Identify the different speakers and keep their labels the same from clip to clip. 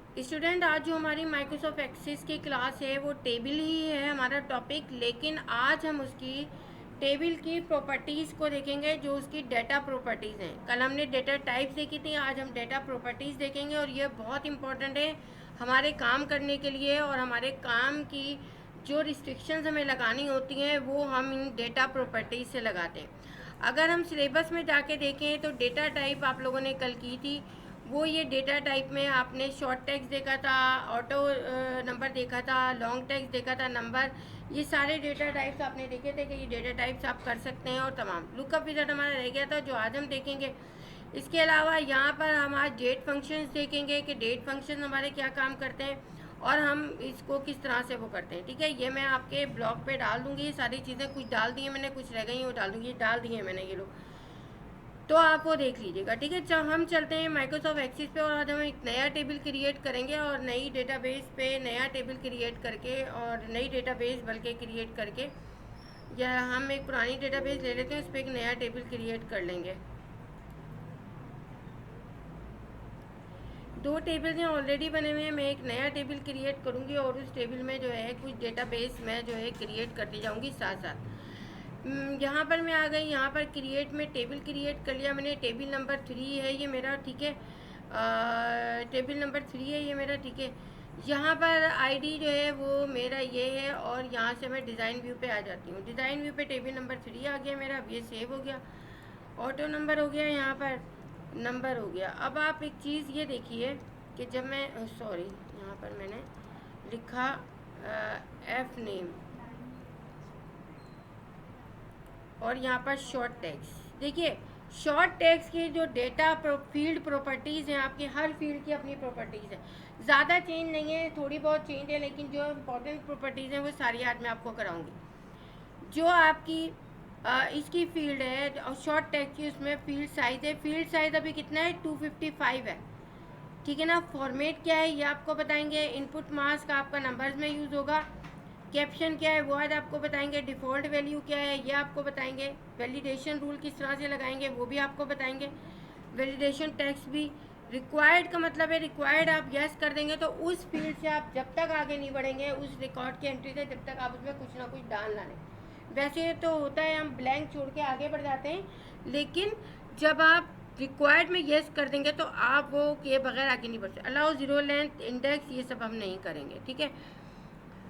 Speaker 1: Student, आज जो हमारी माइक्रोसॉफ्ट एक्सेस की क्लास है वो टेबल ही है हमारा टॉपिक, लेकिन आज हम उसकी टेबल की प्रॉपर्टीज़ को देखेंगे जो उसकी डेटा प्रॉपर्टीज़ हैं। कल हमने डेटा टाइप्स देखी थी, आज हम डेटा प्रॉपर्टीज़ देखेंगे और ये बहुत इंपॉर्टेंट है हमारे काम करने के लिए। और हमारे काम की जो रिस्ट्रिक्शंस हमें लगानी होती हैं वो हम इन डेटा प्रॉपर्टीज़ से लगाते हैं। अगर हम सिलेबस में जाके देखें तो डेटा टाइप आप लोगों ने कल की थी, वो ये डेटा टाइप में आपने शॉर्ट टेक्स्ट देखा था, ऑटो नंबर देखा था, लॉन्ग टेक्स्ट देखा था, नंबर, ये सारे डेटा टाइप्स आपने देखे थे कि ये डेटा टाइप्स आप कर सकते हैं। और तमाम लुकअप विज़ार्ड हमारा रह गया था जो आज हम देखेंगे। इसके अलावा यहाँ पर हम आज डेट फंक्शंस देखेंगे कि डेट फंक्शन हमारे क्या काम करते हैं और हम इसको किस तरह से वो करते हैं। ठीक है, ये मैं आपके ब्लॉग पे डाल दूँगी, ये सारी चीज़ें कुछ डाल दी हैं मैंने, कुछ रह गई वो डाल दूँगी, डाल दी हैं मैंने ये लोग, तो आप वो देख लीजिएगा। ठीक है, हम चलते हैं माइक्रोसॉफ्ट एक्सेस पे और आज हम एक नया टेबल क्रिएट करेंगे और नई डेटाबेस पे नया टेबल क्रिएट करके और नई डेटाबेस बल्कि क्रिएट करके, या हम एक पुरानी डेटाबेस ले लेते हैं उस पर एक नया टेबल क्रिएट कर लेंगे। दो टेबल हैं ऑलरेडी बने हुए हैं, मैं एक नया टेबल क्रिएट करूँगी और उस टेबल में जो है कुछ डेटाबेस मैं जो है क्रिएट करती जाऊँगी साथ साथ। यहाँ पर मैं आ गई, यहाँ पर क्रिएट में टेबल क्रिएट कर लिया मैंने। टेबल नंबर 3 है ये मेरा, ठीक है, टेबल नंबर 3 है ये मेरा, ठीक है। यहाँ पर आईडी जो है वो मेरा ये है और यहाँ से मैं डिज़ाइन व्यू पे आ जाती हूँ। डिज़ाइन व्यू पे टेबल नंबर 3 आ गया मेरा, अब ये सेव हो गया। ऑटो नंबर हो गया, यहाँ पर नंबर हो गया। अब आप एक चीज़ ये देखिए कि जब मैं सॉरी यहाँ पर मैंने लिखा एफ नेम और यहाँ पर शॉर्ट टैग्स। देखिए, शॉर्ट टैग्स की जो डेटा फील्ड प्रॉपर्टीज़ हैं, आपकी हर फील्ड की अपनी प्रॉपर्टीज़ है, ज़्यादा चेंज नहीं है, थोड़ी बहुत चेंज है, लेकिन जो इम्पोर्टेंट प्रॉपर्टीज़ हैं वो सारी आज मैं आपको कराऊंगी। जो आपकी इसकी फील्ड है शॉर्ट टैग की, उसमें फील्ड साइज़ है, फील्ड साइज़ अभी कितना है 255 है, ठीक है ना। फॉर्मेट क्या है ये आपको बताएंगे, इनपुट मास्क आपका नंबर्स में यूज़ होगा, कैप्शन क्या है वो आज आपको बताएंगे, डिफ़ॉल्ट वैल्यू क्या है ये आपको बताएंगे, वैलिडेशन रूल किस तरह से लगाएंगे वो भी आपको बताएंगे, वैलिडेशन टेक्स्ट भी। रिक्वायर्ड का मतलब है रिक्वायर्ड आप यस कर देंगे तो उस फील्ड से आप जब तक आगे नहीं बढ़ेंगे, उस रिकॉर्ड की एंट्री से जब तक आप उसमें कुछ ना कुछ डालना नहीं। वैसे तो होता है हम ब्लैंक छोड़ के आगे बढ़ जाते हैं, लेकिन जब आप रिक्वायर्ड में येस कर देंगे तो आप वो किए बगैर आगे नहीं बढ़ सकते। अलाउ ज़ीरो लेंथ इंडेक्स ये सब हम नहीं करेंगे, ठीक है।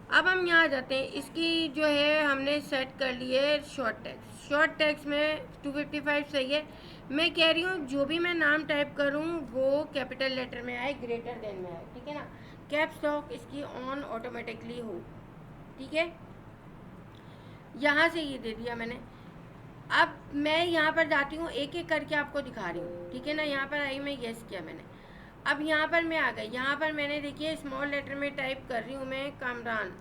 Speaker 1: अब हम यहाँ आ जाते हैं, इसकी जो है हमने सेट कर ली है शॉर्ट टैक्स। शॉर्ट टैक्स में 255 सही है। मैं कह रही हूँ जो भी मैं नाम टाइप करूँ वो कैपिटल लेटर में आए, ग्रेटर देन में आए, ठीक है ना। कैप्स लॉक इसकी ऑन ऑटोमेटिकली हो, ठीक है। यहाँ से ये दे दिया मैंने। अब मैं यहाँ पर जाती हूँ, एक एक करके आपको दिखा रही हूँ, ठीक है ना। यहाँ पर आई, मैं येस किया मैंने। अब यहाँ पर मैं आ गई, यहाँ पर मैंने देखिए स्मॉल लेटर में टाइप कर रही हूँ मैं कामरान,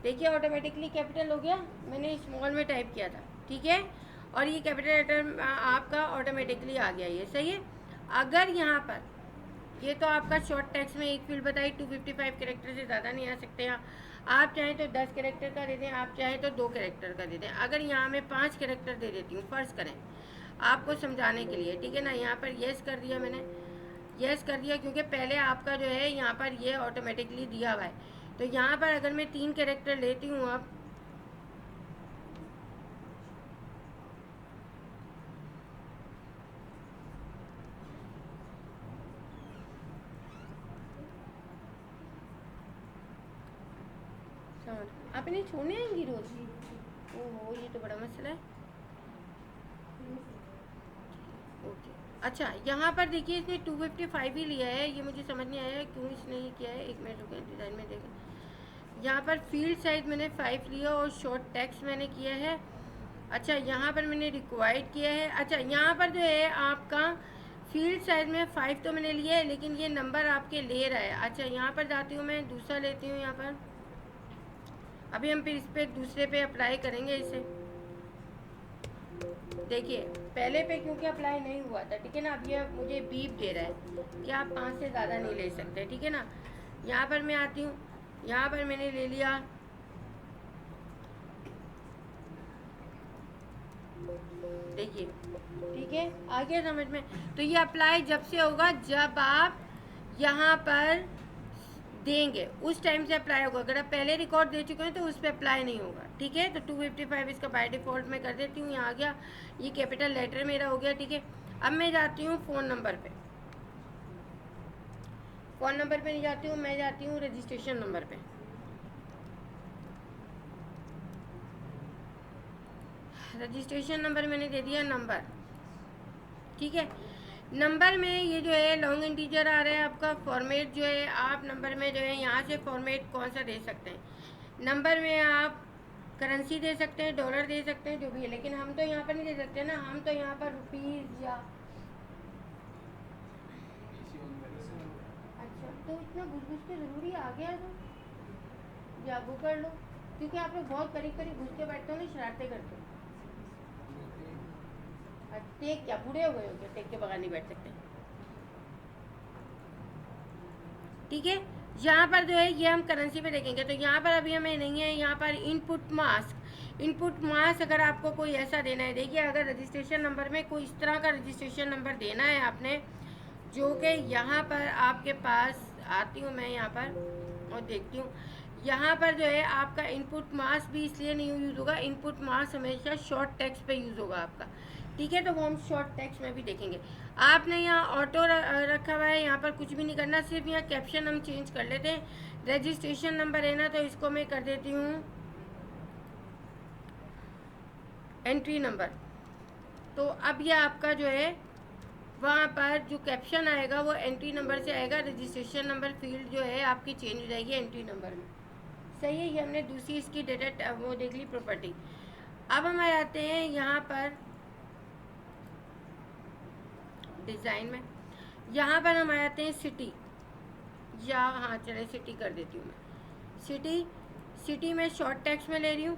Speaker 1: देखिए ऑटोमेटिकली कैपिटल हो गया, मैंने स्मॉल में टाइप किया था, ठीक है। और ये कैपिटल लेटर आपका ऑटोमेटिकली आ गया, ये सही है। अगर यहाँ पर ये तो आपका शॉर्ट टेक्स्ट में एक फील्ड बताई, 255 कैरेक्टर से ज़्यादा नहीं आ सकते हैं। आप चाहें तो 10 कैरेक्टर का दे दें, आप चाहें तो 2 कैरेक्टर का दे दें। अगर यहाँ मैं 5 कैरेक्टर दे देती हूँ, फ़र्ज़ करें आपको समझाने के लिए, ठीक है ना। यहाँ पर येस कर दिया मैंने, येस कर दिया क्योंकि पहले आपका जो है यहाँ पर ये ऑटोमेटिकली दिया हुआ है। तो यहाँ पर अगर मैं 3 कैरेक्टर लेती हूँ, अब आप इन्हें छोड़ने आएंगी रोज़? ओहो, ये तो बड़ा मसला है। ओके, अच्छा यहाँ पर देखिए इसने 255 ही लिया है, ये मुझे समझ नहीं आया क्यों इसने ये किया है। एक मिनट रुके, डिज़ाइन में देखें। यहाँ पर फील्ड साइज मैंने 5 लिया और शॉर्ट टेक्स्ट मैंने किया है। अच्छा, यहाँ पर मैंने रिक्वायर्ड किया है। अच्छा, यहाँ पर जो है आपका फील्ड साइज में 5 तो मैंने लिया है, लेकिन ये नंबर आपके ले रहा है। अच्छा, यहाँ पर जाती हूँ मैं, दूसरा लेती हूँ यहाँ पर। अभी हम फिर इस पर दूसरे पे अप्लाई करेंगे इसे। देखिए पहले पे क्योंकि अप्लाई नहीं हुआ था, ठीक है ना। अब ये मुझे बीप दे रहा है कि आप 5 से ज़्यादा नहीं ले सकते, ठीक है ना। यहाँ पर मैं आती हूँ, यहाँ पर मैंने ले लिया देखिए, ठीक है, आ गया समझ में। तो ये अप्लाई जब से होगा जब आप यहाँ पर देंगे उस टाइम से अप्लाई होगा। अगर आप पहले रिकॉर्ड दे चुके हैं तो उस पर अप्लाई नहीं होगा, ठीक है। तो 255 इसका बाय डिफ़ॉल्ट मैं कर देती हूँ, यहाँ आ गया, ये कैपिटल लेटर मेरा हो गया, ठीक है। अब मैं जाती हूँ फ़ोन नंबर पे, फ़ोन नंबर पे नहीं जाती हूँ, मैं जाती हूँ रजिस्ट्रेशन नंबर पे। रजिस्ट्रेशन नंबर मैंने दे दिया नंबर, ठीक है। नंबर में ये जो है लॉन्ग इंटीजर आ रहा है आपका। फॉर्मेट जो है आप नंबर में जो है यहाँ से फॉर्मेट कौन सा दे सकते हैं। नंबर में आप करेंसी दे सकते हैं, डॉलर दे सकते हैं, जो भी है, लेकिन हम तो यहाँ पर नहीं दे सकते ना, हम तो यहाँ पर रुपीज़ या अच्छा, तो इतना घुस घुस के ज़रूरी आ गया तो या वो कर लो, क्योंकि आप लोग बहुत करीब करीब घुस के बैठते हो ना, शरारतें करते हो। टेक क्या बूढ़े हो गए हो क्या, टेक के बगैर नहीं बैठ सकते, ठीक है। यहाँ पर जो है ये हम करेंसी पे देखेंगे, तो यहाँ पर अभी हमें नहीं है। यहाँ पर इनपुट मास्क, इनपुट मास्क अगर आपको कोई ऐसा देना है, देखिए अगर रजिस्ट्रेशन नंबर में कोई इस तरह का रजिस्ट्रेशन नंबर देना है आपने, जो कि यहाँ पर आपके पास आती हूँ मैं यहाँ पर और देखती हूँ, यहाँ पर जो है आपका इनपुट मास्क भी इसलिए नहीं यूज़ होगा, इनपुट मास्क हमेशा शॉर्ट टेक्स्ट पे यूज़ होगा आपका, ठीक है। तो वो हम शॉर्ट टेक्स्ट में भी देखेंगे। आपने यहाँ ऑटो रखा हुआ है, यहाँ पर कुछ भी नहीं करना, सिर्फ यहाँ कैप्शन हम चेंज कर लेते हैं। रजिस्ट्रेशन नंबर है ना, तो इसको मैं कर देती हूँ एंट्री नंबर। तो अब ये आपका जो है वहाँ पर जो कैप्शन आएगा वो एंट्री नंबर से आएगा। रजिस्ट्रेशन नंबर फील्ड जो है आपकी चेंज हो जाएगी एंट्री नंबर में, सही है। ये हमने दूसरी इसकी डेटा वो देख ली प्रॉपर्टी। अब हम आ जाते हैं यहाँ पर डिज़ाइन में, यहाँ पर हम आ जाते हैं सिटी, या हाँ चले सिटी कर देती हूँ मैं। सिटी में शॉर्ट टेक्स्ट में ले रही हूँ,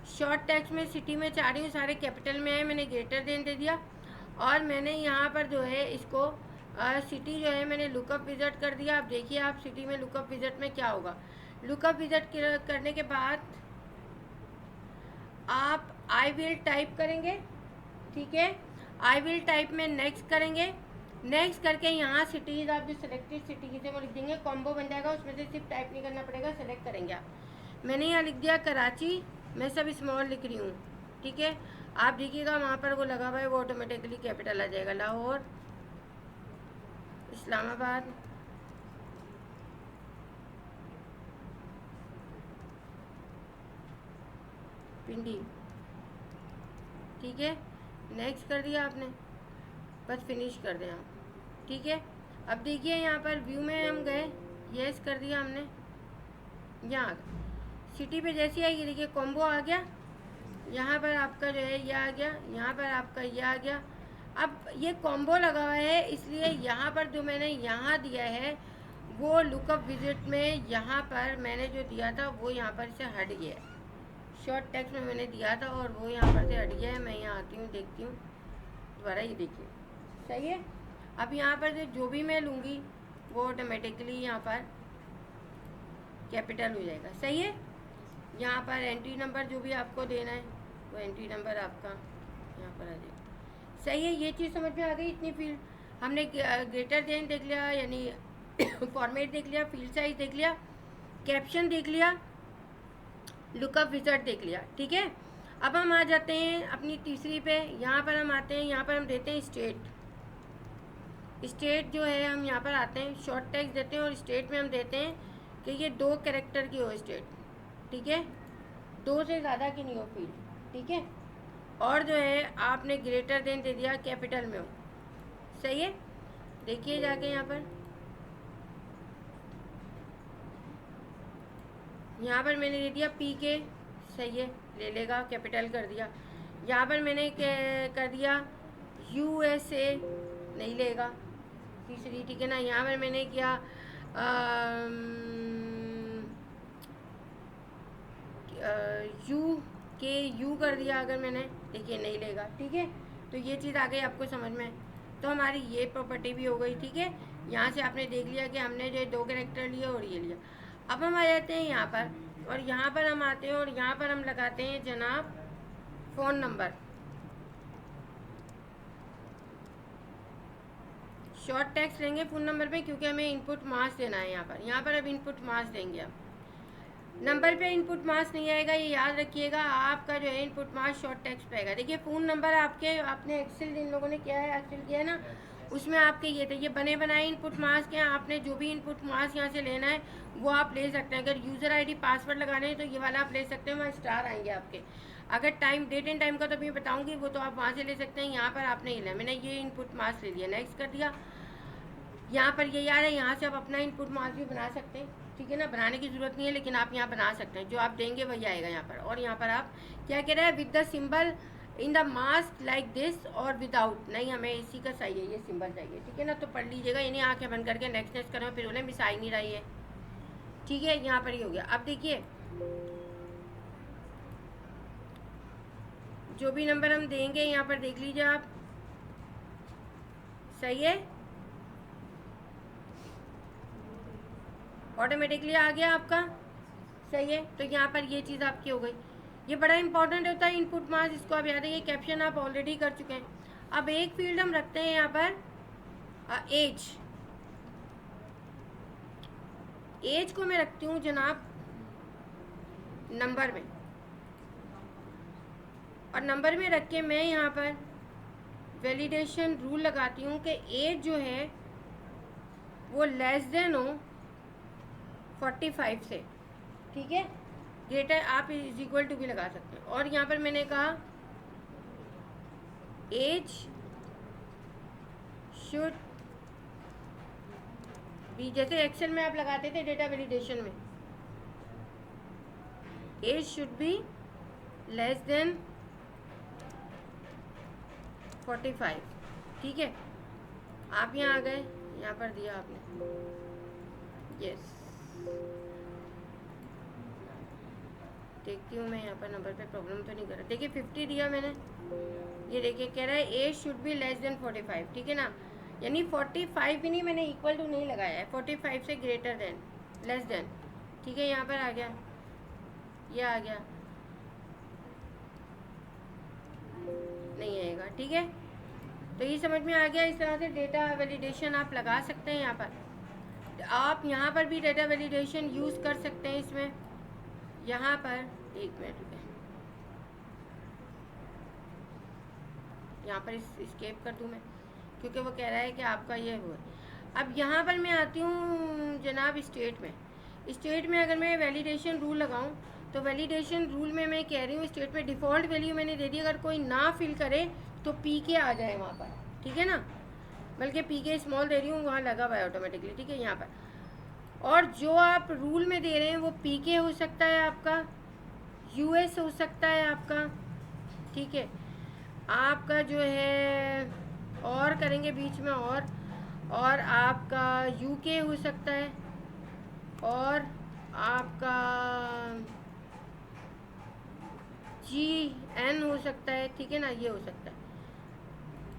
Speaker 1: शॉर्ट टेक्स्ट में सिटी में चाह रही हूँ सारे कैपिटल में है, मैंने ग्रेटर देन दे दिया। और मैंने यहाँ पर जो है इसको सिटी जो है मैंने लुकअप विजिट कर दिया। अब देखिए आप सिटी में लुकअप विजिट में क्या होगा। लुकअप विजिट करने के बाद आप आई विल टाइप करेंगे, ठीक है। आई विल टाइप में नेक्स्ट करेंगे, नेक्स्ट करके यहाँ सिटीज़ आप जो सिलेक्टेड सिटीज़ है वो लिख देंगे, कॉम्बो बन जाएगा, उसमें से सिर्फ टाइप नहीं करना पड़ेगा, सेलेक्ट करेंगे आप। मैंने यहाँ लिख दिया कराची, मैं सब स्मॉल लिख रही हूँ, ठीक है। आप देखिएगा वहाँ पर वो लगा हुआ है, वो ऑटोमेटिकली कैपिटल आ जाएगा। लाहौर, इस्लामाबाद, पिंडी, ठीक है। नेक्स्ट कर दिया आपने, बस फिनिश कर दें आप, ठीक है। अब देखिए यहाँ पर व्यू में हम गए, यस कर दिया हमने, यहाँ सिटी पे जैसी आई ये देखिए कॉम्बो आ गया, यहाँ पर आपका जो है ये आ गया, यहाँ पर आपका ये आ गया। अब ये कॉम्बो लगा हुआ है, इसलिए यहाँ पर जो मैंने यहाँ दिया है वो लुकअप विजिट में यहाँ पर मैंने जो दिया था वो यहाँ पर से हट गया है। शॉर्ट टेक्स्ट में मैंने दिया था और वो यहाँ पर से हट गया है। मैं यहाँ आती हूँ, देखती हूँ दोबारा, ये देखिए सही है। अब यहाँ पर जो भी मैं लूँगी वो ऑटोमेटिकली यहाँ पर कैपिटल हो जाएगा, सही है। यहाँ पर एंट्री नंबर जो भी आपको देना है वो एंट्री नंबर आपका यहाँ पर आ जाएगा, सही है। ये चीज़ समझ में आ गई। इतनी फील्ड हमने ग्रेटर देन देख लिया, यानी फॉर्मेट देख लिया, फील्ड साइज देख लिया, कैप्शन देख लिया, लुकअप विजिट देख लिया, ठीक है। अब हम आ जाते हैं अपनी तीसरी पे। यहाँ पर हम आते हैं, यहाँ पर हम देते हैं स्टेट। स्टेट जो है हम यहाँ पर आते हैं, शॉर्ट टेक्स्ट देते हैं और स्टेट में हम देते हैं कि ये 2 कैरेक्टर की हो स्टेट, ठीक है, 2 से ज़्यादा की नहीं हो फील्ड, ठीक है। और जो है आपने ग्रेटर देन दे दिया, कैपिटल में हो, सही है। देखिए जाके यहाँ पर मैंने दे दिया PK, सही है, ले लेगा, कैपिटल कर दिया। यहाँ पर मैंने कर दिया USA, नहीं लेगा, तीसरी, ठीक है ना। यहाँ पर मैंने किया U कर दिया अगर मैंने, देखिए नहीं लेगा, ठीक है। तो ये चीज़ आ गई आपको समझ में। तो हमारी ये प्रॉपर्टी भी हो गई, ठीक है। यहाँ से आपने देख लिया कि हमने जो 2 कैरेक्टर लिए और ये लिया। अब हम आ जाते हैं यहाँ पर, और यहाँ पर हम आते हैं और यहाँ पर हम लगाते हैं जनाब फ़ोन नंबर, शॉर्ट टेक्स्ट लेंगे फुल नंबर पे, क्योंकि हमें इनपुट मास देना है यहाँ पर अब इनपुट मास देंगे। अब नंबर पे इनपुट मास नहीं आएगा, ये याद रखिएगा, आपका जो है इनपुट मास शॉर्ट टेक्स्ट पे आएगा। देखिए फुल नंबर आपके, आपने एक्सेल जिन लोगों ने किया है, एक्सेल किया है ना, उसमें आपके ये थे, ये बने बनाए इनपुट मास के। आपने जो भी इनपुट मास यहाँ से लेना है वो आप ले सकते हैं। अगर यूज़र आईडी पासवर्ड लगाने हैं तो ये वाला आप ले सकते हैं, वहाँ स्टार आएंगे आपके। अगर टाइम डेट एंड टाइम का तो मैं बताऊँगी, वो तो आप वहाँ से ले सकते हैं। यहाँ पर आपने ये लिया, मैंने ये इनपुट मास ले लिया, नेक्स्ट कर दिया। यहाँ पर ये यार है, यहाँ से आप अपना इनपुट मास भी बना सकते हैं, ठीक है ना, बनाने की ज़रूरत नहीं है, लेकिन आप यहाँ बना सकते हैं, जो आप देंगे वही आएगा यहाँ पर। और यहाँ पर आप क्या कह रहे हैं, with the symbol in the mask like this और विदाउट, नहीं हमें इसी का चाहिए, ये सिंबल चाहिए, ठीक है ना। तो पढ़ लीजिएगा, ये नहीं आँखें बंद करके नेक्स्ट नेक्स्ट करें फिर बोले मिस आ ही नहीं रही है, ठीक है। यहाँ पर ये हो गया। अब देखिए जो भी नंबर हम देंगे यहाँ पर देख लीजिए आप, सही है, ऑटोमेटिकली आ गया आपका, सही है। तो यहाँ पर ये चीज़ आपकी हो गई। ये बड़ा इंपॉर्टेंट होता है इनपुट मास, इसको आप याद है, ये कैप्शन आप ऑलरेडी कर चुके हैं। अब एक फील्ड हम रखते हैं यहाँ पर एज। एज को मैं रखती हूँ जनाब नंबर में, और नंबर में रख के मैं यहाँ पर वैलिडेशन रूल लगाती हूँ कि एज जो है वो लेस देन हो 45 से, ठीक है। ग्रेटर आप इज इक्वल टू भी लगा सकते हैं। और यहाँ पर मैंने कहा एज शुड भी, जैसे एक्सेल में आप लगाते थे डेटा वैलिडेशन में, age should be less than 45, ठीक है। आप यहाँ आ गए, यहाँ पर दिया आपने, यस। देखती हूँ मैं यहाँ पर नंबर पे प्रॉब्लम तो नहीं कर रहा। देखिए 50 दिया मैंने, ये देखिए कह रहा है age should be less than 45, ठीक है ना, यानी 45 भी नहीं, मैंने इक्वल टू नहीं लगाया है, 45 से ग्रेटर देन, लेस देन, ठीक है। यहाँ पर आ गया, ये आ गया, नहीं आएगा, ठीक है। तो ये समझ में आ गया। इस तरह से डेटा वैलिडेशन आप लगा सकते हैं। यहाँ पर आप यहाँ पर भी डेटा वैलिडेशन यूज़ कर सकते हैं। इसमें यहाँ पर एक मिनट रुके, यहाँ पर स्केप कर दूँ मैं, क्योंकि वो कह रहा है कि आपका ये हुआ। अब यहाँ पर मैं आती हूँ जनाब स्टेट में। स्टेट में अगर मैं वैलिडेशन रूल लगाऊँ तो वैलिडेशन रूल में मैं कह रही हूँ स्टेट में डिफ़ॉल्ट वैल्यू मैंने दे दी, अगर कोई ना फिल करे तो पी के आ जाए वहाँ पर, ठीक है ना, बल्कि पी के स्मॉल दे रही हूँ, वहाँ लगा हुआ है ऑटोमेटिकली, ठीक है यहाँ पर। और जो आप रूल में दे रहे हैं वो पी के हो सकता है आपका, यूएस हो सकता है आपका, ठीक है, आपका जो है और करेंगे बीच में और आपका यूके हो सकता है, और आपका GN हो सकता है, ठीक है ना, ये हो सकता है।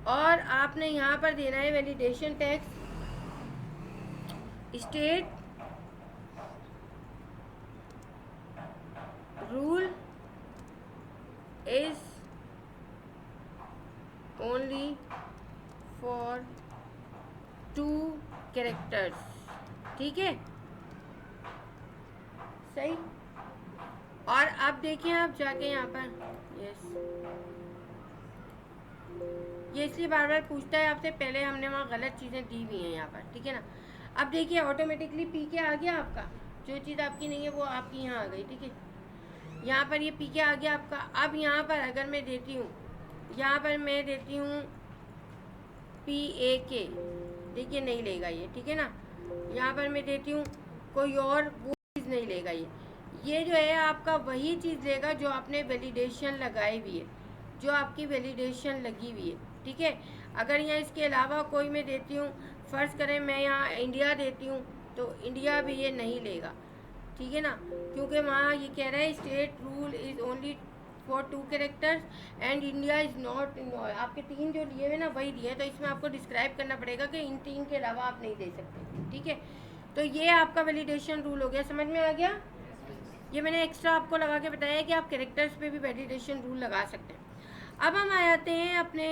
Speaker 1: और आपने यहाँ पर देना है validation tax state rule is only for 2 characters, ठीक है, सही। और अब देखिए आप जाके यहाँ पर, यस, ये इसलिए बार बार पूछता है आपसे, पहले हमने वहाँ गलत चीज़ें दी हुई हैं यहाँ पर, ठीक है ना। अब देखिए ऑटोमेटिकली पी के आ गया आपका, जो चीज़ आपकी नहीं है वो आपकी यहाँ आ गई, ठीक है। यहाँ पर ये पी के आ गया आपका। अब यहाँ पर अगर मैं देती हूँ, यहाँ पर मैं देती हूँ PAK, देखिए नहीं लेगा ये, ठीक है ना। यहाँ पर मैं देती हूँ कोई और, वो चीज़ नहीं लेगा ये जो है आपका वही चीज़ लेगा जो आपने वैलिडेशन लगाई हुई है, जो आपकी वैलिडेशन लगी हुई है, ठीक है। अगर यहाँ इसके अलावा कोई मैं देती हूँ, फ़र्ज़ करें मैं यहाँ इंडिया देती हूँ, तो इंडिया भी ये नहीं लेगा, ठीक है ना, क्योंकि वहाँ ये कह रहा है state rule is only for 2 characters and India is not in all. आपके 3 जो लिए हुए ना वही दिए, तो इसमें आपको डिस्क्राइब करना पड़ेगा कि इन 3 के अलावा आप नहीं दे सकते, ठीक है। तो ये आपका वैलिडेशन रूल हो गया, समझ में आ गया। ये मैंने एक्स्ट्रा आपको लगा के बताया है कि आप कैरेक्टर्स पे भी वैलिडेशन रूल लगा सकते हैं। अब हम आ जाते हैं अपने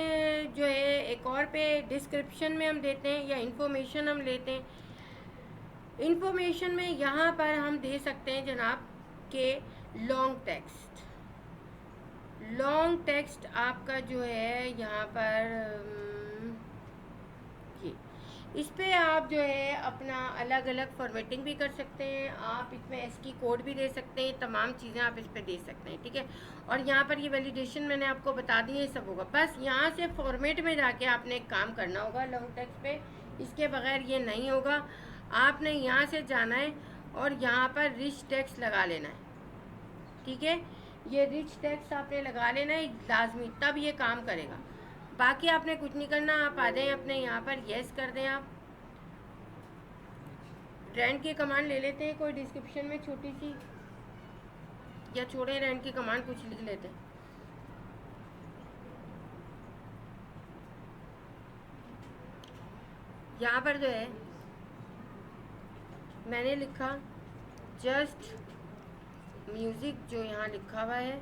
Speaker 1: जो है एक और पे, डिस्क्रिप्शन में हम देते हैं या इंफॉर्मेशन हम लेते हैं। इंफॉर्मेशन में यहाँ पर हम दे सकते हैं जनाब के लॉन्ग टेक्स्ट। लॉन्ग टेक्स्ट आपका जो है यहाँ पर ये इस पे आप जो है अपना अलग अलग फॉर्मेटिंग भी कर सकते हैं, आप इसमें एसकी कोड भी दे सकते हैं, तमाम चीज़ें आप इस पे दे सकते हैं, ठीक है। और यहाँ पर ये वैलिडेशन मैंने आपको बता दी है, सब होगा। बस यहाँ से फॉर्मेट में जाके आपने एक काम करना होगा लॉन्ग टेक्स्ट पे, इसके बगैर ये नहीं होगा। आपने यहाँ से जाना है और यहाँ पर रिच टेक्स्ट लगा लेना है, ठीक है। ये रिच टेक्स्ट आपने लगा लेना है लाजमी, तब ये काम करेगा। बाकी आपने कुछ नहीं करना, आप आ जाएं अपने यहाँ पर, यस कर दें आप। रैंड की कमांड ले लेते हैं कोई डिस्क्रिप्शन में छोटी सी, या छोड़े रैंड की कमांड कुछ लिख लेते हैं। यहाँ पर जो है मैंने लिखा जस्ट म्यूज़िक, जो यहाँ लिखा हुआ है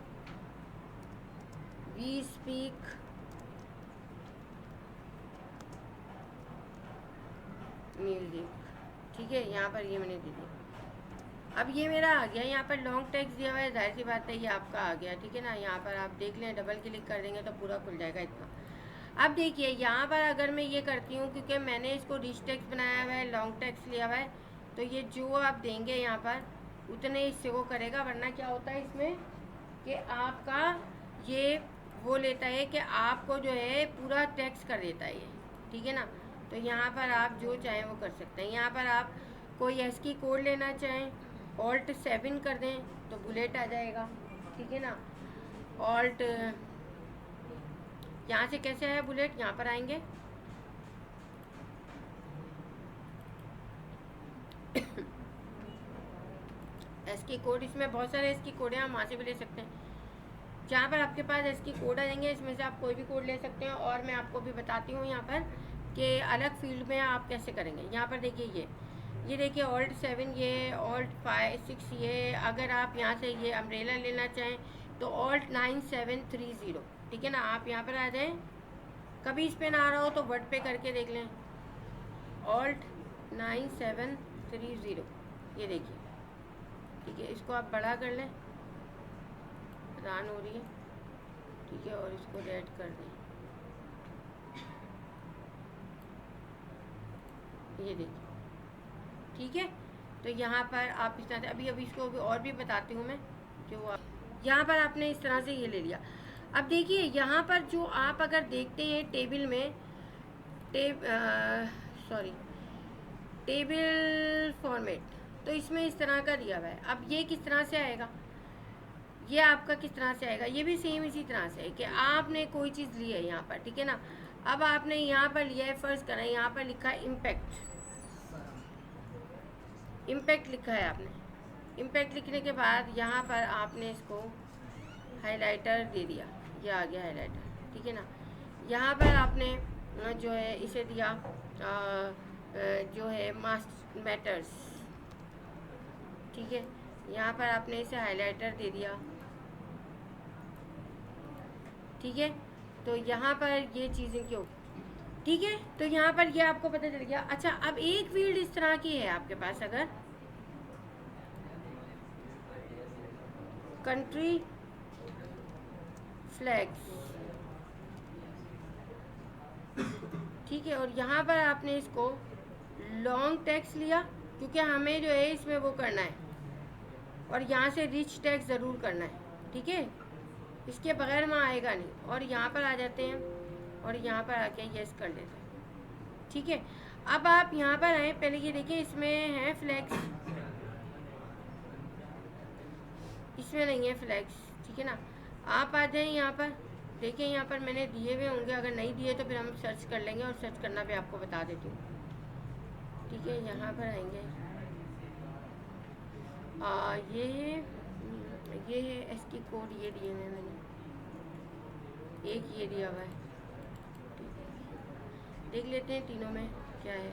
Speaker 1: वी स्पीक म्यूज़िक, ठीक है। यहाँ पर ये मैंने दे दिया। अब ये मेरा आ गया, यहाँ पर लॉन्ग टेक्स्ट दिया हुआ है, जाहिर सी बात है ये आपका आ गया, ठीक है ना। यहाँ पर आप देख लें, डबल क्लिक कर देंगे तो पूरा खुल जाएगा इतना। अब देखिए यहाँ पर अगर मैं ये करती हूँ, क्योंकि मैंने इसको रिच टेक्स्ट बनाया हुआ है, लॉन्ग टेक्स्ट लिया हुआ है, तो ये जो आप देंगे यहाँ पर उतने इससे वो करेगा। वरना क्या होता है इसमें कि आपका ये वो लेता है कि आपको जो है पूरा टेक्स्ट कर देता है ये, ठीक है ना। तो यहाँ पर आप जो चाहें वो कर सकते हैं। यहाँ पर आप कोई एसकी कोड लेना चाहें, ऑल्ट 7 कर दें तो बुलेट आ जाएगा, ठीक है ना। ऑल्ट यहाँ से कैसे है बुलेट, यहाँ पर आएंगे एसकी कोड, इसमें बहुत सारे एसकी कोड हैं, हम वहाँ से भी ले सकते हैं। जहाँ पर आपके पास एसकी कोड आ जाएंगे, इसमें से आप कोई भी कोड ले सकते हैं। और मैं आपको भी बताती हूँ यहाँ पर कि अलग फील्ड में आप कैसे करेंगे। यहाँ पर देखिए ये देखिए ऑल्ट 7, ये ऑल्ट 5 6, ये अगर आप यहाँ से ये अम्ब्रेला लेना चाहें तो ऑल्ट 9730, ठीक है ना। आप यहाँ पर आ जाएं, कभी इस पे ना आ रहा हो तो वर्ड पे करके देख लें, ऑल्ट 9730, ये देखिए, ठीक है। इसको आप बड़ा कर लें, रन हो रही है, ठीक है। और इसको रेड कर दें, ये देखिए, ठीक है। तो यहाँ पर आप इस तरह से अभी इसको और भी बताती हूँ मैं, जो यहाँ पर आपने इस तरह से ये ले लिया। अब देखिए यहाँ पर जो आप अगर देखते हैं टेबल में, टेबल फॉर्मेट, तो इसमें इस तरह का दिया हुआ है। अब ये किस तरह से आएगा, ये आपका किस तरह से आएगा, ये भी सेम इसी तरह से है कि आपने कोई चीज़ ली है यहाँ पर, ठीक है ना। अब आपने यहाँ पर लिया है, फर्स्ट करें, यहाँ पर लिखा है इम्पैक्ट, इम्पैक्ट लिखा है आपने। इम्पैक्ट लिखने के बाद यहाँ पर आपने इसको हाइलाइटर दे दिया, ये आ गया हाइलाइटर, ठीक है ना। यहाँ पर आपने जो है इसे दिया जो है मास्ट मैटर्स, ठीक है। यहाँ पर आपने इसे हाइलाइटर दे दिया, ठीक है। तो यहाँ पर ये चीज़ें क्यों, ठीक है। तो यहाँ पर ये आपको पता चल गया। अच्छा, अब एक फील्ड इस तरह की है आपके पास, अगर कंट्री फ्लैग्स, ठीक है। और यहाँ पर आपने इसको लॉन्ग टेक्स्ट लिया, क्योंकि हमें जो है इसमें वो करना है, और यहाँ से रिच टेक्स्ट ज़रूर करना है, ठीक है। इसके बगैर वहाँ आएगा नहीं। और यहाँ पर आ जाते हैं और यहाँ पर आके यस कर लेते हैं, ठीक है। अब आप यहाँ पर आए, पहले ये देखिए इसमें है फ्लैग्स, इसमें नहीं है फ्लैग्स, ठीक है ना। आप आ जाएं यहाँ पर, देखिए यहाँ पर मैंने दिए हुए होंगे, अगर नहीं दिए तो फिर हम सर्च कर लेंगे, और सर्च करना भी आपको बता देती हूँ, ठीक है। यहाँ पर आएंगे, ये है एसकी कोड, ये दिए हुए मैंने, एक ये दिया हुआ है, ठीक है। देख लेते हैं तीनों में क्या है,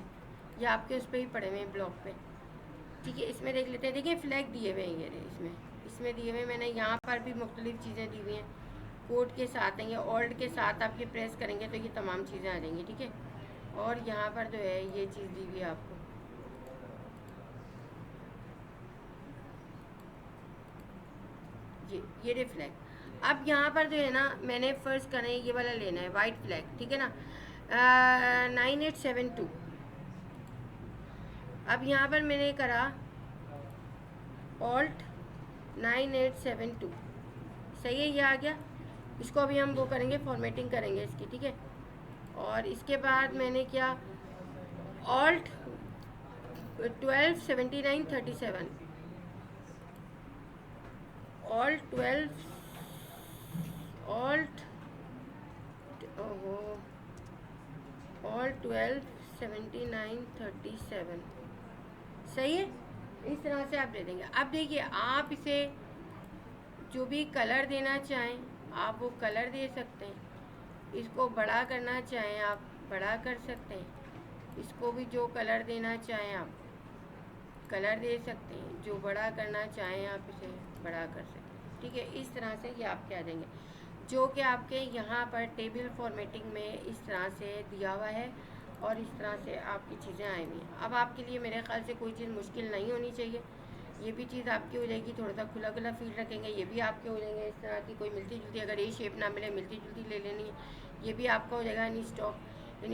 Speaker 1: ये आपके उस पर ही पड़े हुए हैं ब्लॉक पे, ठीक है। इसमें देख लेते हैं, देखिए फ्लैग दिए हुए हैं ये इसमें दिए हुए मैंने, यहाँ पर भी मुख्तलिफ चीज़ें दी हुई हैं, कोड के साथ हैं, या ऑल्ट के साथ आपके प्रेस करेंगे तो ये तमाम चीज़ें आ जाएंगी, ठीक है। और यहाँ पर जो है ये चीज़ दी हुई है आपको, ये रिफ्लेक्ट। अब यहाँ पर जो है ना, मैंने फर्स्ट करें ये वाला लेना है वाइट फ्लैग, ठीक है ना, 9872। अब यहाँ पर मैंने करा ऑल्ट 9872, सही है, ये आ गया। इसको अभी हम वो करेंगे, फॉर्मेटिंग करेंगे इसकी, ठीक है। और इसके बाद मैंने क्या, ऑल्ट 127937, ऑल्ट 12, ऑल्ट, ओहो, ऑल्ट 127937, सही है। इस तरह से आप दे देंगे। अब देखिए, आप इसे जो भी कलर देना चाहें आप वो कलर दे सकते हैं, इसको बड़ा करना चाहें आप बड़ा कर सकते हैं, इसको भी जो कलर देना चाहें आप कलर दे सकते हैं, जो बड़ा करना चाहें आप इसे बड़ा कर सकते हैं, ठीक है। इस तरह से ये आप क्या देंगे, जो कि आपके यहाँ पर टेबल फॉर्मेटिंग में इस तरह से दिया हुआ है और इस तरह से आपकी चीज़ें आई हुई हैं। अब आपके लिए मेरे ख्याल से कोई चीज़ मुश्किल नहीं होनी चाहिए, ये भी चीज़ आपकी हो जाएगी। थोड़ा सा खुला खुला फील रखेंगे, ये भी आपके हो जाएंगे। इस तरह की कोई मिलती जुलती, अगर ये शेप ना मिले मिलती जुलती ले लेनी है, ये भी आपका हो जाएगा। इन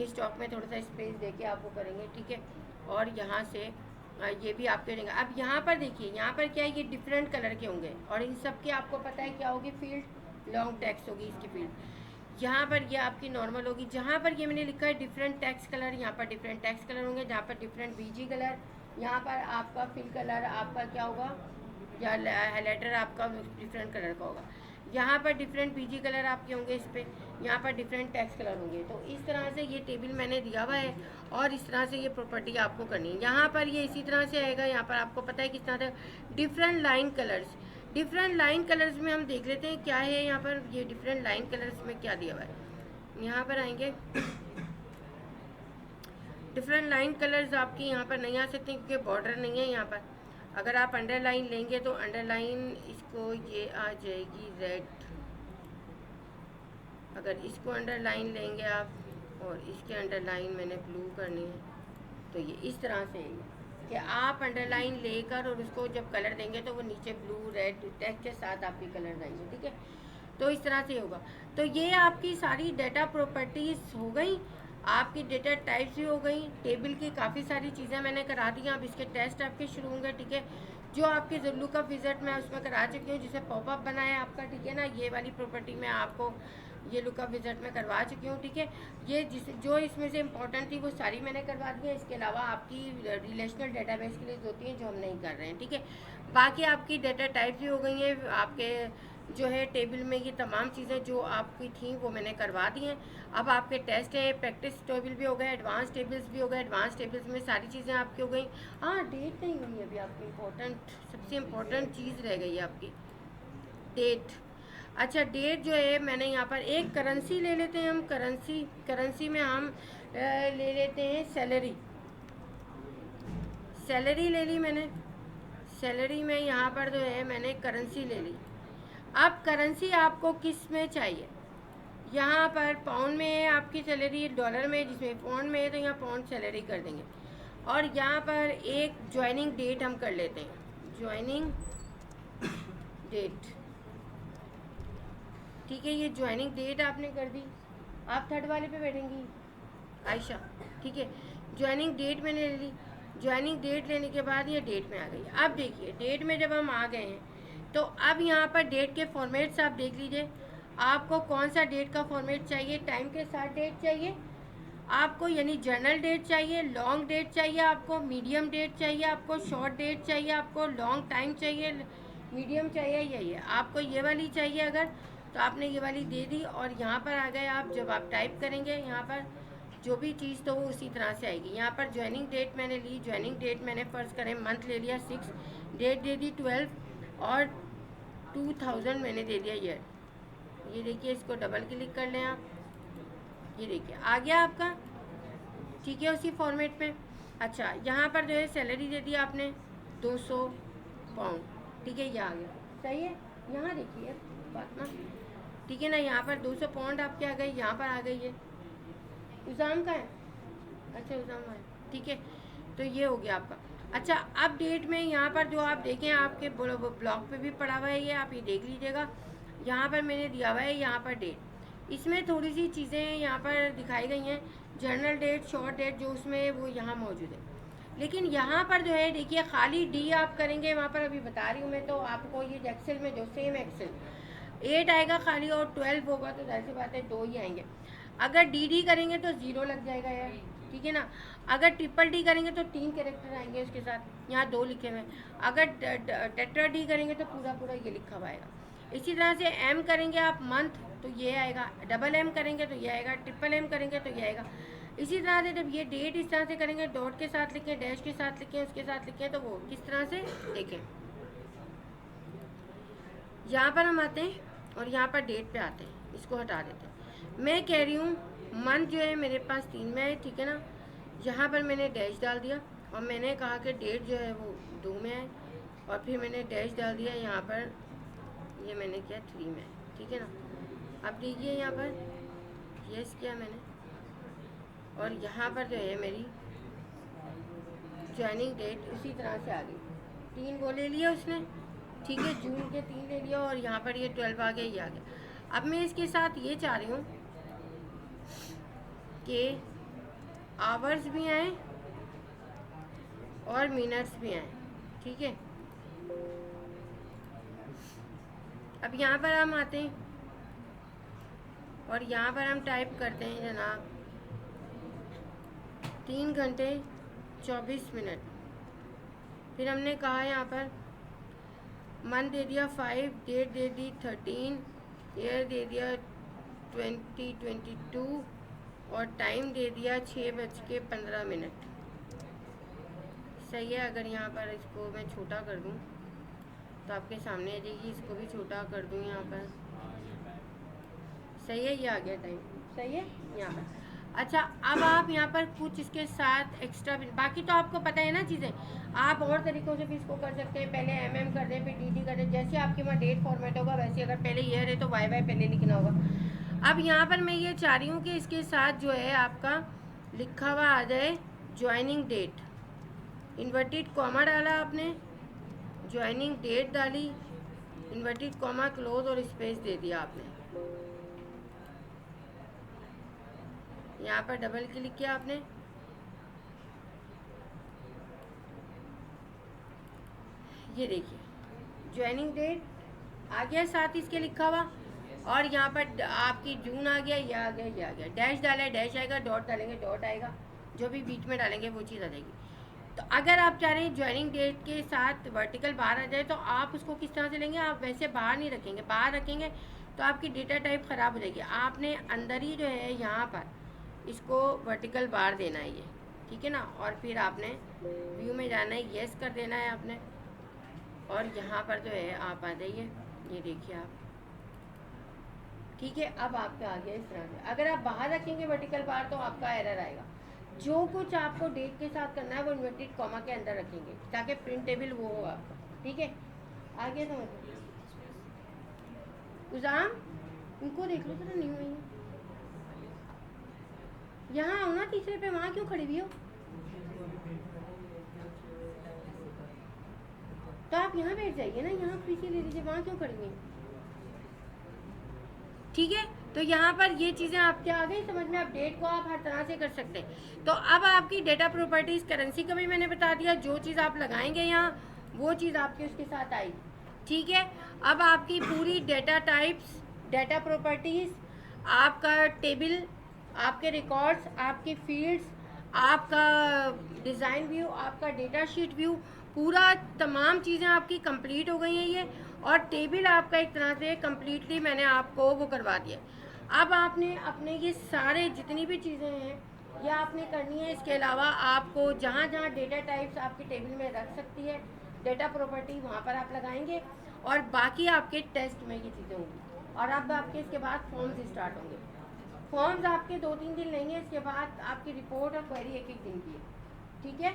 Speaker 1: स्टॉक में थोड़ा सा स्पेस दे के आप वो करेंगे, ठीक है। और यहाँ से ये भी आपके हो जाएंगे। अब यहाँ पर देखिए, यहाँ पर क्या है, ये डिफरेंट कलर के होंगे और इन सब के आपको पता है क्या होगी, फील्ड लॉन्ग टेक्स्ट होगी इसकी फील्ड। यहाँ पर ये आपकी नॉर्मल होगी। जहाँ पर ये मैंने लिखा है डिफरेंट टेक्स्ट कलर, यहाँ पर डिफरेंट टेक्स्ट कलर होंगे। जहाँ पर डिफरेंट बीजी कलर, यहाँ पर आपका फिल कलर आपका क्या होगा, या हाईलाइटर आपका डिफरेंट कलर का होगा। यहाँ पर डिफरेंट बीजी कलर आपके होंगे इस पर, यहाँ पर डिफरेंट टेक्स्ट कलर होंगे। तो इस तरह से ये टेबल मैंने दिया हुआ है और इस तरह से ये प्रॉपर्टी आपको करनी है। यहाँ पर ये इसी तरह से आएगा। यहाँ पर आपको पता है किस तरह से different line colours, different line colours में हम देख लेते हैं क्या है यहाँ पर। ये डिफरेंट लाइन कलर्स में क्या दिया हुआ है, यहाँ पर आएंगे। डिफरेंट लाइन कलर्स आपके यहाँ पर नहीं आ सकते क्योंकि बॉर्डर नहीं है यहाँ पर। अगर आप अंडरलाइन लेंगे तो अंडरलाइन इसको ये आ जाएगी रेड, अगर इसको अंडरलाइन लेंगे आप और इसके अंडरलाइन मैंने ब्लू करनी है तो ये इस तरह से है कि आप अंडरलाइन लेकर और उसको जब कलर देंगे तो वो नीचे ब्लू रेड टेक्स्ट के साथ आपके कलर देंगे, ठीक है। तो इस तरह से होगा। तो ये आपकी सारी डेटा प्रॉपर्टीज़ हो गई, आपकी डेटा टाइप्स भी हो गई, टेबल की काफ़ी सारी चीज़ें मैंने करा दी। अब इसके टेस्ट आपके शुरू होंगे, ठीक है। जो आपके ज़ुल्लू का विज़िट मैं उसमें करा चुकी हूँ, जिसे पॉपअप बनाया आपका, ठीक है ना। ये वाली प्रॉपर्टी मैं आपको ये लुकअप विज़िट में करवा चुकी हूँ, ठीक है। ये जो इसमें से इम्पोर्टेंट थी वो सारी मैंने करवा दी है। इसके अलावा आपकी रिलेशनल डेटाबेस के लिए होती हैं जो हम नहीं कर रहे हैं, ठीक है। बाकी आपकी डेटा टाइप भी हो गई हैं, आपके जो है टेबल में ये तमाम चीज़ें जो आपकी थी वो मैंने करवा दी हैं। अब आपके टेस्ट हैं, प्रैक्टिस टेबल भी हो गए, एडवांस टेबल्स भी हो गए। एडवांस टेबल्स में सारी चीज़ें आपकी हो गई। हाँ, डेट नहीं हुई अभी आपकी, इम्पोर्टेंट सबसे इम्पोर्टेंट चीज़ रह गई है आपकी डेट। अच्छा, डेट जो है मैंने यहाँ पर एक करेंसी ले लेते हैं हम। करेंसी में हम ले लेते हैं सैलरी। सैलरी ले ली मैंने। सैलरी में यहाँ पर जो है मैंने करेंसी ले ली। अब करेंसी आपको किस में चाहिए, यहाँ पर पाउंड में है आपकी सैलरी, डॉलर में, जिसमें पाउंड में है तो यहाँ पाउंड सैलरी कर देंगे। और यहाँ पर एक ज्वाइनिंग डेट हम कर लेते हैं, ज्वाइनिंग डेट, ठीक है। ये ज्वाइनिंग डेट आपने कर दी। आप थर्ड वाले पे बैठेंगी आयशा, ठीक है। ज्वाइनिंग डेट मैंने ले ली। ज्वाइनिंग डेट लेने के बाद ये डेट में आ गई। अब देखिए, डेट में जब हम आ गए हैं तो अब यहाँ पर डेट के फॉर्मेट्स आप देख लीजिए, आपको कौन सा डेट का फॉर्मेट चाहिए। टाइम के साथ डेट चाहिए आपको, यानी जनरल डेट चाहिए, लॉन्ग डेट चाहिए आपको, मीडियम डेट चाहिए आपको, शॉर्ट डेट चाहिए आपको, लॉन्ग टाइम चाहिए, मीडियम चाहिए, यही है आपको। ये वाली चाहिए अगर तो आपने ये वाली दे दी। और यहाँ पर आ गए आप, जब आप टाइप करेंगे यहाँ पर जो भी चीज़ तो वो उसी तरह से आएगी। यहाँ पर ज्वाइनिंग डेट मैंने ली। ज्वाइनिंग डेट मैंने फ़र्ज़ करें मंथ ले लिया 6, डेट दे दी 12 और 2000 मैंने दे दिया ईयर। ये देखिए, इसको डबल क्लिक कर लें आप, ये देखिए आ गया आपका, ठीक है, उसी फॉर्मेट में। अच्छा, यहाँ पर जो है सैलरी दे दी आपने 200 पाउंड, ठीक है, ये आ गया, सही है। यहाँ देखिए बात ना, ठीक है ना। यहाँ पर 200 पॉइंट आपके आ गए, यहाँ पर आ गई है। उजाम का है, अच्छा उजाम है, ठीक है। तो ये हो गया आपका। अच्छा, अब डेट में यहाँ पर जो आप देखें आपके ब्लॉग पे भी पड़ा हुआ है, ये आप ये देख लीजिएगा। यहाँ पर मैंने दिया हुआ है यहाँ पर डेट, इसमें थोड़ी सी चीज़ें यहाँ पर दिखाई गई हैं, जर्नल डेट, शॉर्ट डेट जो उसमें वो यहाँ मौजूद है। लेकिन यहाँ पर जो है देखिए खाली डी आप करेंगे, वहाँ पर अभी बता रही हूँ मैं, तो आपको ये एक्सेल में जो सेम एक्सेल 8 आएगा खाली और 12 होगा, तो जाहिर सी बात है 2 ही आएंगे। अगर डी करेंगे तो 0 लग जाएगा यार, ठीक है ना। अगर ट्रिपल डी करेंगे तो 3 कैरेक्टर आएंगे उसके साथ, यहाँ 2 लिखे हुए हैं। अगर टेट्रा डी करेंगे तो पूरा पूरा ये लिखा हुआ आएगा। इसी तरह से एम करेंगे आप मंथ तो ये आएगा, डबल एम करेंगे तो ये आएगा, ट्रिपल एम करेंगे तो ये आएगा। इसी तरह से जब ये डेट इस तरह से करेंगे, डॉट के साथ लिखें, डैश के साथ लिखें, उसके साथ लिखें, तो वो किस तरह से देखें। यहाँ पर हम आते हैं और यहाँ पर डेट पे आते हैं, इसको हटा देते हैं। मैं कह रही हूँ मंथ जो है मेरे पास 3 में है, ठीक है ना। यहाँ पर मैंने डैश डाल दिया और मैंने कहा कि डेट जो है वो 2 में है, और फिर मैंने डैश डाल दिया यहाँ पर, ये मैंने किया 3 में, ठीक है ना। अब देखिए यहाँ पर यस किया मैंने, और यहाँ पर जो है मेरी ज्वाइनिंग डेट उसी तरह से आ गई। 3 वो ले लिया उसने, ठीक है, जून के 3 ले लिया, और यहाँ पर ये 12 आ गया, ये आ गया। अब मैं इसके साथ ये चाह रही हूँ कि आवर्स भी आए और मिनट्स भी आए, ठीक है। अब यहाँ पर हम आते हैं और यहाँ पर हम टाइप करते हैं जनाब 3 घंटे 24 मिनट। फिर हमने कहा यहाँ पर मंथ दे दिया 5, डेट दे दी 13, ईयर दे दिया 2022 और टाइम दे दिया 6:15। सही है। अगर यहाँ पर इसको मैं छोटा कर दूँ तो आपके सामने आ जाएगी, इसको भी छोटा कर दूँ यहाँ पर, सही है, ये आ गया टाइम, सही है यहाँ पर। अच्छा, अब आप यहाँ पर कुछ इसके साथ एक्स्ट्रा, बाकी तो आपको पता है ना चीज़ें, आप और तरीक़ों से भी इसको कर सकते हैं। पहले एमएम कर दें, फिर डी कर दें, जैसे आपके वहाँ डेट फॉर्मेट होगा वैसे। अगर पहले ईयर है तो वाई पहले लिखना होगा। अब यहाँ पर मैं ये चाह रही हूँ कि इसके साथ जो है आपका लिखा हुआ आ जाए ज्वाइनिंग डेट, इन्वर्टेड कॉमा डाला आपने, ज्वाइनिंग डेट डाली, इन्वर्टेड कॉमा क्लोज और स्पेस दे दिया आपने। यहाँ पर डबल क्लिक किया आपने, ये देखिए ज्वाइनिंग डेट आ गया, साथ इसके लिखा हुआ, और यहाँ पर आपकी जून आ गया, ये आ गया, ये आ गया। डैश डाला है, डैश आएगा, डॉट डालेंगे, डॉट आएगा, जो भी बीच में डालेंगे वो चीज़ आ जाएगी। तो अगर आप चाह रहे हैं ज्वाइनिंग डेट के साथ वर्टिकल बाहर आ जाए तो आप उसको किस तरह से लेंगे, आप वैसे बाहर नहीं रखेंगे। बाहर रखेंगे तो आपकी डेटा टाइप ख़राब हो जाएगी। आपने अंदर ही जो है यहाँ पर इसको वर्टिकल बार देना है ये, ठीक है ना। और फिर आपने व्यू में जाना है, येस कर देना है आपने, और यहाँ पर जो है आप आ जाइए, ये देखिए आप, ठीक है। अब आपका आ गया इस तरह से। अगर आप बाहर रखेंगे वर्टिकल बार तो आपका एरर आएगा। जो कुछ आपको डेट के साथ करना है वो इन्वर्टेड कॉमा के अंदर रखेंगे ताकि प्रिंटेबल वो हो आपका, ठीक है। आगे समझ उजाम, इनको देख लो जरा, नहीं हुई है, यहाँ आओ ना तीसरे पे, वहाँ क्यों खड़ी हुई हो? तो आप यहाँ बैठ जाइए ना, यहाँ पीछे ले लीजिए, वहाँ क्यों खड़ी हुई? ठीक है। तो यहाँ पर ये चीज़ें आपके आ गई समझ में। आप डेट को आप हर तरह से कर सकते हैं। तो अब आपकी डेटा प्रॉपर्टीज़, करेंसी का भी मैंने बता दिया, जो चीज़ आप लगाएंगे यहाँ वो चीज़ आपके उसके साथ आएगी, ठीक है। अब आपकी पूरी डेटा टाइप्स, डेटा प्रॉपर्टीज़, आपका टेबल, आपके रिकॉर्ड्स, आपकी फील्ड्स, आपका डिज़ाइन व्यू, आपका डेटा शीट व्यू, पूरा तमाम चीज़ें आपकी कंप्लीट हो गई हैं ये। और टेबल आपका एक तरह से कम्प्लीटली मैंने आपको वो करवा दिया। अब आपने अपने ये सारे जितनी भी चीज़ें हैं ये आपने करनी है। इसके अलावा आपको जहाँ जहाँ डेटा टाइप्स आपके टेबल में रख सकती है डेटा प्रॉपर्टी, वहाँ पर आप लगाएंगे, और बाकी आपके टेस्ट में ये चीज़ें होंगी। और अब आपके इसके बाद फॉर्म्स स्टार्ट होंगे। फॉर्म्स आपके 2-3 दिन लेंगे, इसके बाद आपकी रिपोर्ट और क्वेरी 1-1 दिन की है, ठीक है।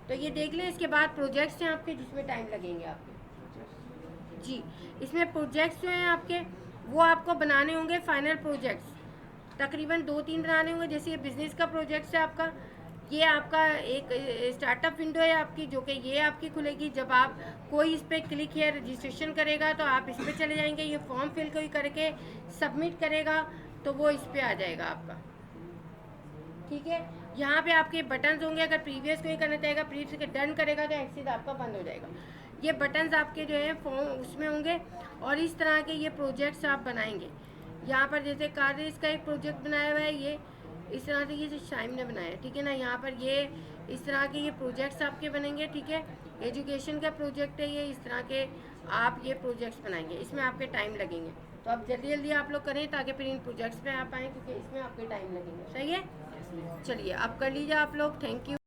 Speaker 1: तो ये देख लें। इसके बाद प्रोजेक्ट्स हैं आपके जिसमें टाइम लगेंगे आपके जी। इसमें प्रोजेक्ट्स जो हैं आपके वो आपको बनाने होंगे फाइनल प्रोजेक्ट्स, तकरीबन 2-3 बनाने होंगे। जैसे ये बिज़नेस का प्रोजेक्ट है आपका, ये आपका एक स्टार्टअप विंडो है आपकी, जो कि ये आपकी खुलेगी जब आप कोई इस पर क्लिक या रजिस्ट्रेशन करेगा तो आप इस पर चले जाएंगे, ये फॉर्म फिल कोई करके सबमिट करेगा तो वो इस पर आ जाएगा आपका, ठीक है। यहाँ पे आपके बटन्स होंगे, अगर प्रीवियस कोई करना चाहेगा प्रीवियस डन करेगा तो एक्सेस आपका बंद हो जाएगा। ये बटन्स आपके जो है फॉर्म उसमें होंगे और इस तरह के ये प्रोजेक्ट्स आप बनाएंगे। यहाँ पर जैसे कार्य इसका एक प्रोजेक्ट बनाया हुआ है, ये इस तरह से ये शाइम ने बनाया है, ठीक है ना। यहाँ पर ये इस तरह के ये प्रोजेक्ट्स आपके बनेंगे, ठीक है। एजुकेशन का प्रोजेक्ट है ये, इस तरह के आप ये प्रोजेक्ट्स बनाएंगे, इसमें आपके टाइम लगेंगे। तो अब जल्दी जल्दी आप लोग करें ताकि फिर इन प्रोजेक्ट्स पे आप आएँ, क्योंकि इसमें आपके टाइम लगेंगे, सही है। चलिए अब कर लीजिए आप लोग, थैंक यू।